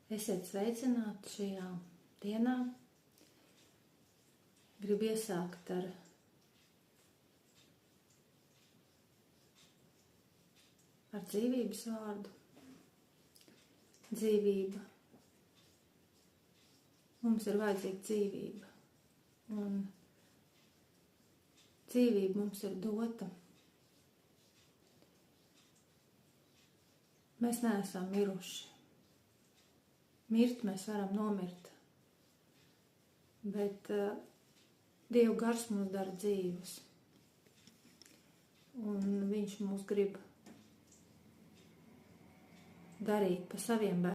Esiet sveicināti šajā dienā. Gribu iesākt ar dzīvības vārdu. Dzīvība. Mums ir vajadzīga dzīvība. Un dzīvība mums ir dota. Mēs neesam miruši. Mirt mēs varam nomirt. Bet Dieva gars mūs dara dzīvus. Un Viņš mūs grib darīt pa saviem bērniem.